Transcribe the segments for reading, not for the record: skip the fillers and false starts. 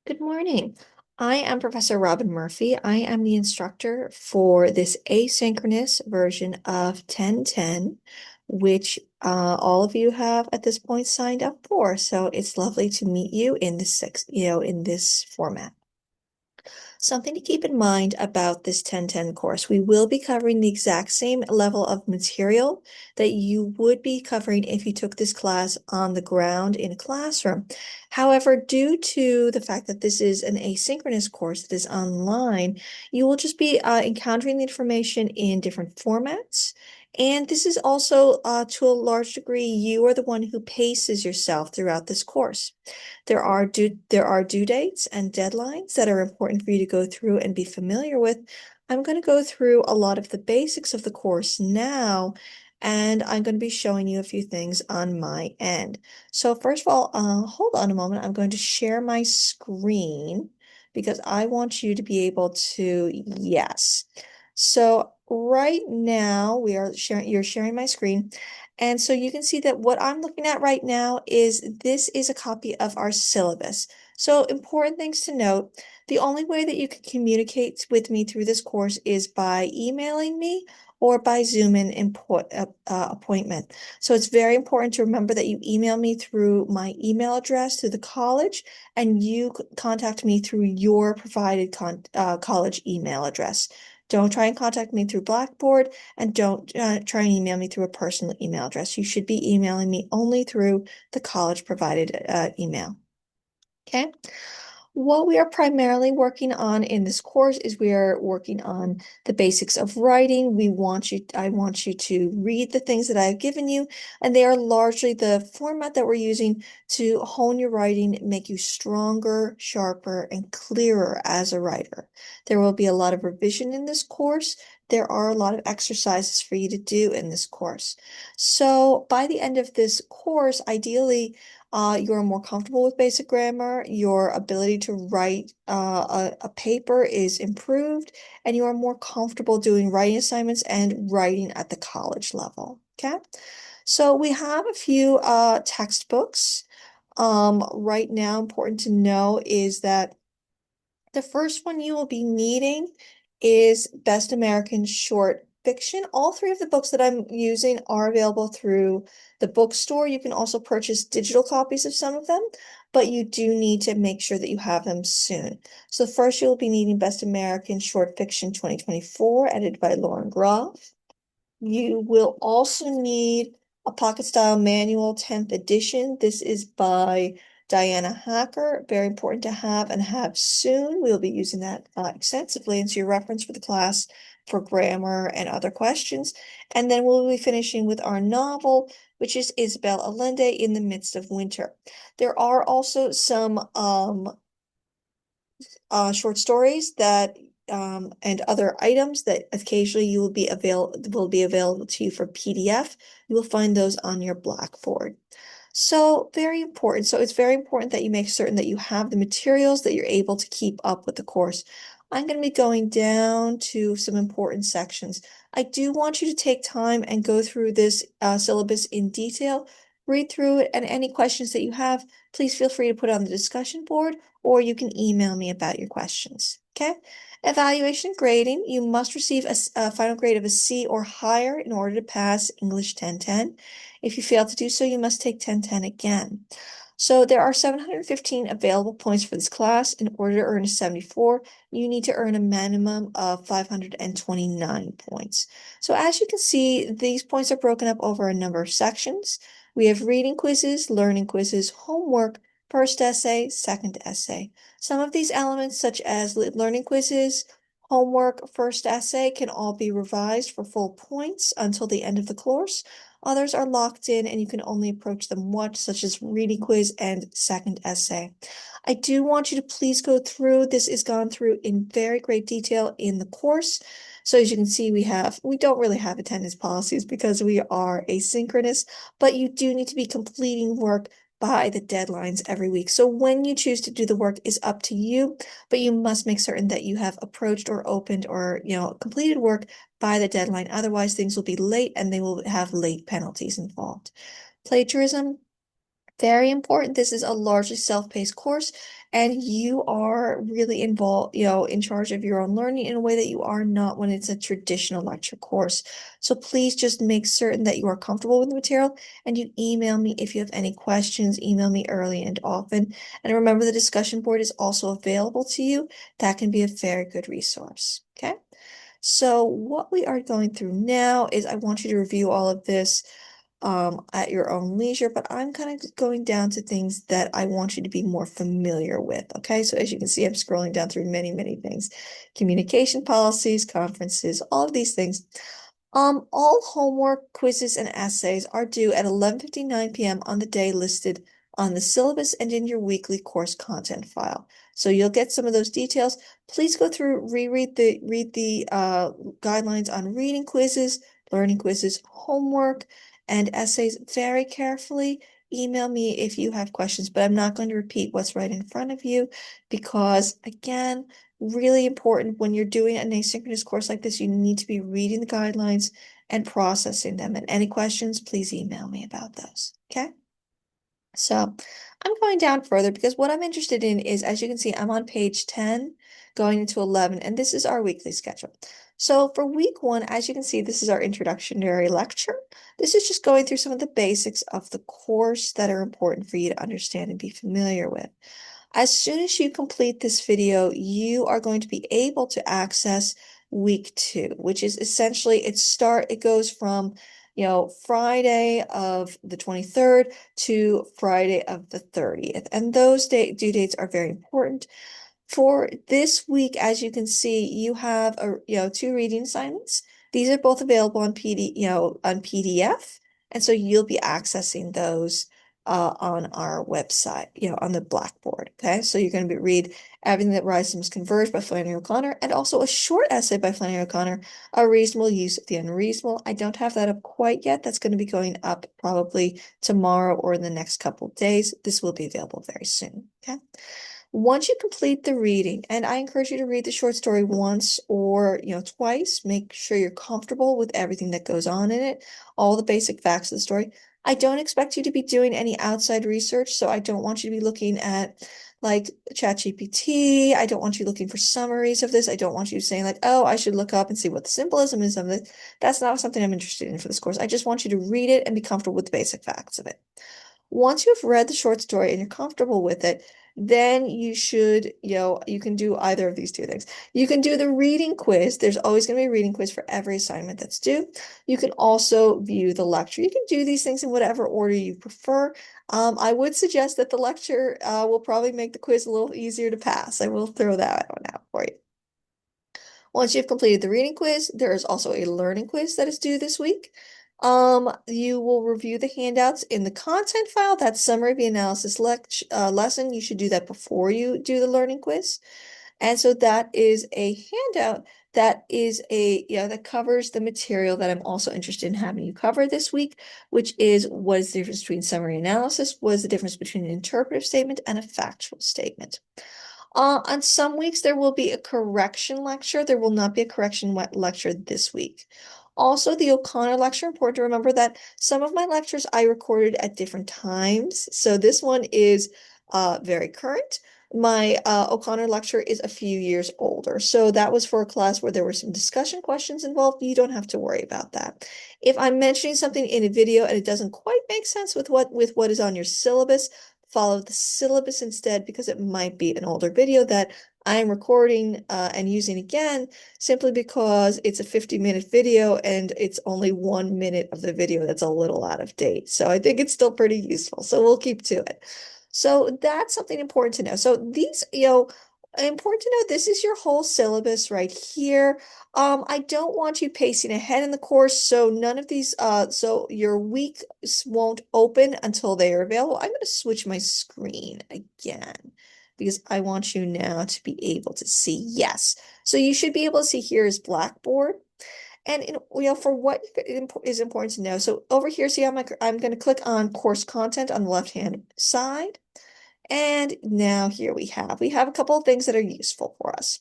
Good morning. I am Professor Robin Murphy. I am the instructor for this asynchronous version of 1010, which all of you have at this point signed up for. So it's lovely to meet you in in this format. Something to keep in mind about this 1010 course, we will be covering the exact same level of material that you would be covering if you took this class on the ground in a classroom. However, due to the fact that this is an asynchronous course that is online, you will just be encountering the information in different formats. And this is also, to a large degree, you are the one who paces yourself throughout this course. There are due dates and deadlines that are important for you to go through and be familiar with. I'm going to go through a lot of the basics of the course now, and I'm going to be showing you a few things on my end. So first of all, hold on a moment. I'm going to share my screen because I want you to be able to, yes. So right now you're sharing my screen. And so you can see that what I'm looking at right now is this is a copy of our syllabus. So important things to note, the only way that you can communicate with me through this course is by emailing me or by Zoom appointment. So it's very important to remember that you email me through my email address through the college, and you contact me through your provided college email address. Don't try and contact me through Blackboard, and don't try and email me through a personal email address. You should be emailing me only through the college provided email. Okay. What we are primarily working on in this course is we are working on the basics of writing. I want you to read the things that I've given you, and they are largely the format that we're using to hone your writing, make you stronger, sharper, and clearer as a writer. There will be a lot of revision in this course. There are a lot of exercises for you to do in this course. So by the end of this course, ideally, you're more comfortable with basic grammar, your ability to write a paper is improved, and you are more comfortable doing writing assignments and writing at the college level. Okay, so we have a few textbooks. Right now, important to know is that the first one you will be needing is Best American Short Fiction. All three of the books that I'm using are available through the bookstore. You can also purchase digital copies of some of them, but you do need to make sure that you have them soon. So first you'll be needing Best American Short Fiction 2024, edited by Lauren Groff. You will also need a pocket style manual 10th edition. This is by Diana Hacker. Very important to have and have soon. We'll be using that extensively into your reference for the class for grammar and other questions. And then we'll be finishing with our novel, which is Isabel Allende, In the Midst of Winter. There are also some short stories that and other items that occasionally you will be available to you for PDF. You will find those on your Blackboard. So very important. So it's very important that you make certain that you have the materials that you're able to keep up with the course. I'm going to be going down to some important sections. I do want you to take time and go through this syllabus in detail, read through it, and any questions that you have, please feel free to put on the discussion board, or you can email me about your questions. Okay? Evaluation grading, you must receive a final grade of a C or higher in order to pass English 1010. If you fail to do so, you must take 1010 again. So there are 715 available points for this class. In order to earn a 74, you need to earn a minimum of 529 points. So as you can see, these points are broken up over a number of sections. We have reading quizzes, learning quizzes, homework, first essay, second essay. Some of these elements, such as learning quizzes, homework, first essay, can all be revised for full points until the end of the course. Others are locked in and you can only approach them once, such as reading quiz and second essay. I do want you to please go through. This is gone through in very great detail in the course. So as you can see, we don't really have attendance policies because we are asynchronous, but you do need to be completing work by the deadlines every week. So when you choose to do the work is up to you, but you must make certain that you have approached or opened or, completed work by the deadline. Otherwise, things will be late and they will have late penalties involved. Plagiarism, Very important. This is a largely self-paced course, and you are really involved, in charge of your own learning in a way that you are not when it's a traditional lecture course. So please just make certain that you are comfortable with the material and you email me if you have any questions. Email me early and often. And remember, the discussion board is also available to you. That can be a very good resource. Okay. So what we are going through now is I want you to review all of this at your own leisure, but I'm kind of going down to things that I want you to be more familiar with. Okay, so as you can see, I'm scrolling down through many, many things. Communication policies, conferences, all of these things. All homework, quizzes, and essays are due at 11:59 p.m. on the day listed on the syllabus and in your weekly course content file. So you'll get some of those details. Please go through, read the guidelines on reading quizzes, learning quizzes, homework, and essays very carefully. Email me if you have questions, but I'm not going to repeat what's right in front of you because, again, really important when you're doing an asynchronous course like this, you need to be reading the guidelines and processing them. And any questions, please email me about those. Okay. So I'm going down further because what I'm interested in is, as you can see, I'm on page 10 going into 11, and this is our weekly schedule. So for week 1, as you can see, this is our introductory lecture. This is just going through some of the basics of the course that are important for you to understand and be familiar with. As soon as you complete this video, you are going to be able to access week 2, which is essentially it goes from Friday of the 23rd to Friday of the 30th. And those due dates are very important. For this week, as you can see, you have 2 reading assignments. These are both available on PDF, and so you'll be accessing those on our website, on the Blackboard. Okay, so you're going to read Everything That Rises Must Converge by Flannery O'Connor, and also a short essay by Flannery O'Connor, A Reasonable Use of the Unreasonable. I don't have that up quite yet. That's going to be going up probably tomorrow or in the next couple of days. This will be available very soon. Okay. Once you complete the reading, and I encourage you to read the short story once or twice, make sure you're comfortable with everything that goes on in it, all the basic facts of the story. I don't expect you to be doing any outside research, so I don't want you to be looking at like ChatGPT. I don't want you looking for summaries of this. I don't want you saying like, oh, I should look up and see what the symbolism is of this. That's not something I'm interested in for this course. I just want you to read it and be comfortable with the basic facts of it. Once you've read the short story and you're comfortable with it, then you should, you can do either of these 2 things. You can do the reading quiz. There's always going to be a reading quiz for every assignment that's due. You can also view the lecture. You can do these things in whatever order you prefer. I would suggest that the lecture will probably make the quiz a little easier to pass. I will throw that one out for you. Once you've completed the reading quiz, there is also a learning quiz that is due this week. You will review the handouts in the content file, that summary of the analysis lesson. You should do that before you do the learning quiz. And so that is a handout that that covers the material that I'm also interested in having you cover this week, which is what is the difference between summary analysis, what is the difference between an interpretive statement and a factual statement. On some weeks, there will be a correction lecture. There will not be a correction lecture this week. Also, the O'Connor lecture, important to remember that some of my lectures I recorded at different times. So this one is very current. My O'Connor lecture is a few years older. So that was for a class where there were some discussion questions involved. You don't have to worry about that. If I'm mentioning something in a video and it doesn't quite make sense with what is on your syllabus, follow the syllabus instead because it might be an older video that I'm recording and using again simply because it's a 50-minute video and it's only 1 minute of the video that's a little out of date. So I think it's still pretty useful. So we'll keep to it. So that's something important to know. So these, important to know, this is your whole syllabus right here. I don't want you pacing ahead in the course, so none of these, so your weeks won't open until they are available. I'm going to switch my screen again because I want you now to be able to see. Yes, so you should be able to see here is Blackboard. And for what is important to know, so over here, see, I'm going to click on course content on the left-hand side. And now here we have a couple of things that are useful for us.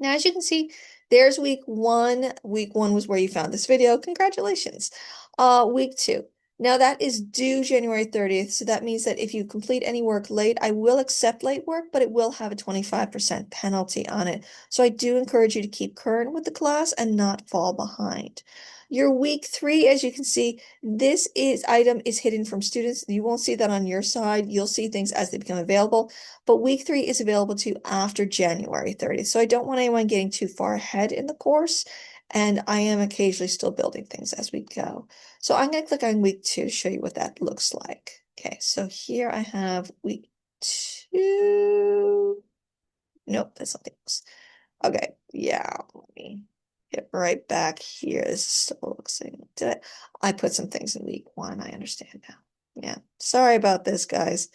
Now, as you can see, there's week 1. Week 1 was where you found this video. Congratulations. Week 2. Now that is due January 30th, so that means that if you complete any work late, I will accept late work, but it will have a 25% penalty on it. So I do encourage you to keep current with the class and not fall behind. Your week 3, as you can see, this item is hidden from students. You won't see that on your side. You'll see things as they become available, but week 3 is available to you after January 30th. So I don't want anyone getting too far ahead in the course, and I am occasionally still building things as we go. So I'm going to click on week 2 to show you what that looks like. Okay, so here I have week 2. Nope, that's something else. Okay, yeah, let me get right back here. This still looks like, I put some things in week 1, I understand now. Yeah, sorry about this, guys.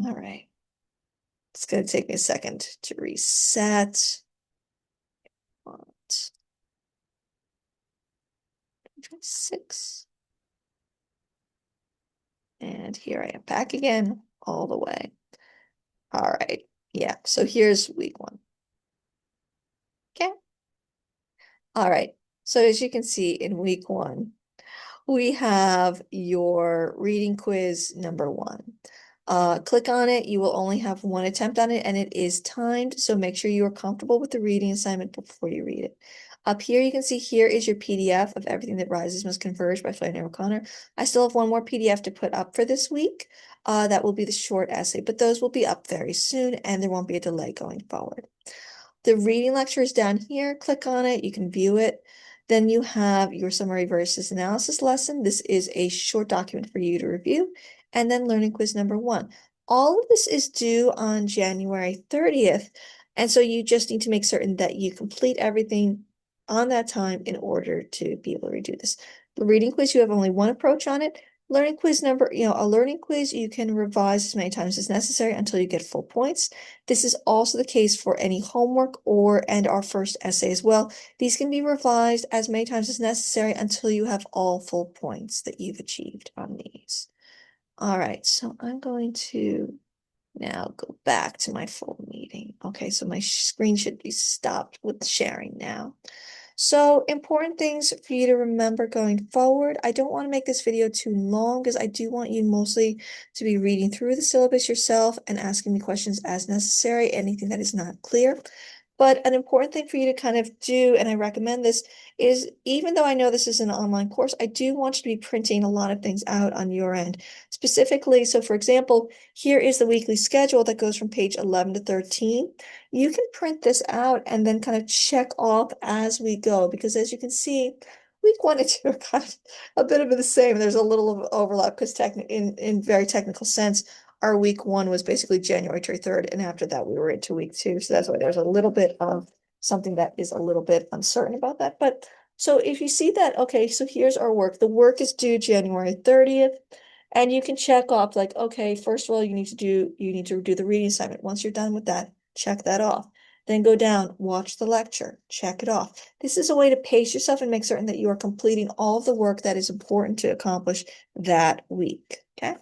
All right. It's going to take me a second to reset. 6. And here I am back again, all the way. All right. Yeah, so here's week 1. Okay. All right. So as you can see in week 1, we have your reading quiz number 1. Click on it. You will only have 1 attempt on it, and it is timed. So make sure you are comfortable with the reading assignment before you read it. Up here, you can see here is your PDF of Everything That Rises Must Converge by Flannery O'Connor. I still have 1 more PDF to put up for this week. That will be the short essay, but those will be up very soon, and there won't be a delay going forward. The reading lecture is down here. Click on it. You can view it. Then you have your summary versus analysis lesson. This is a short document for you to review. And then learning quiz number 1. All of this is due on January 30th. And so you just need to make certain that you complete everything on that time in order to be able to redo this. The reading quiz, you have only 1 approach on it. Learning quiz number, a learning quiz, you can revise as many times as necessary until you get full points. This is also the case for any homework and our first essay as well. These can be revised as many times as necessary until you have all full points that you've achieved on these. All right, so I'm going to now go back to my full meeting. Okay, so my screen should be stopped with sharing now. So important things for you to remember going forward. I don't want to make this video too long because I do want you mostly to be reading through the syllabus yourself and asking me questions as necessary, anything that is not clear. But an important thing for you to kind of do, and I recommend this, is even though I know this is an online course, I do want you to be printing a lot of things out on your end. Specifically, so for example, here is the weekly schedule that goes from page 11 to 13. You can print this out and then kind of check off as we go, because as you can see, week 1 and 2 are kind of a bit of the same. There's a little of overlap because in very technical sense, our week 1 was basically January 3rd, and after that we were into week 2. So that's why there's a little bit of something that is a little bit uncertain about that. But so if you see that, okay, so here's our work. The work is due January 30th. And you can check off like, okay, first of all, you need to do the reading assignment. Once you're done with that, check that off. Then go down, watch the lecture, check it off. This is a way to pace yourself and make certain that you are completing all of the work that is important to accomplish that week. Okay.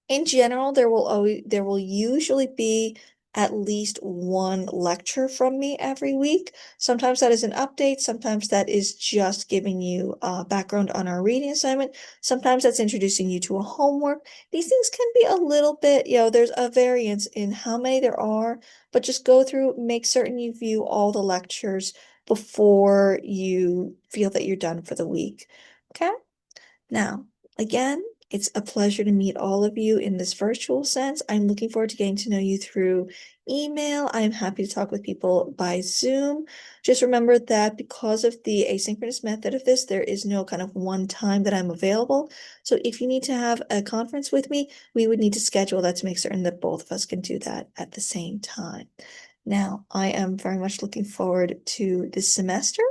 In general, there will usually be at least 1 lecture from me every week. Sometimes that is an update. Sometimes that is just giving you background on our reading assignment. Sometimes that's introducing you to a homework. These things can be a little bit, there's a variance in how many there are, but just go through, make certain you view all the lectures before you feel that you're done for the week. Okay? Now, again, it's a pleasure to meet all of you in this virtual sense. I'm looking forward to getting to know you through email. I'm happy to talk with people by Zoom. Just remember that because of the asynchronous method of this, there is no kind of one time that I'm available. So if you need to have a conference with me, we would need to schedule that to make certain that both of us can do that at the same time. Now, I am very much looking forward to this semester.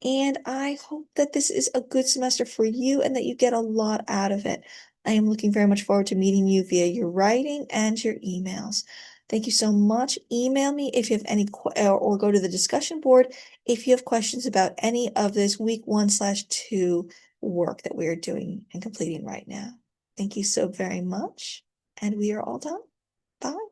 And I hope that this is a good semester for you and that you get a lot out of it. I am looking very much forward to meeting you via your writing and your emails. Thank you so much. Email me if you have any, or go to the discussion board if you have questions about any of this week 1/2 work that we are doing and completing right now. Thank you so very much. And we are all done. Bye.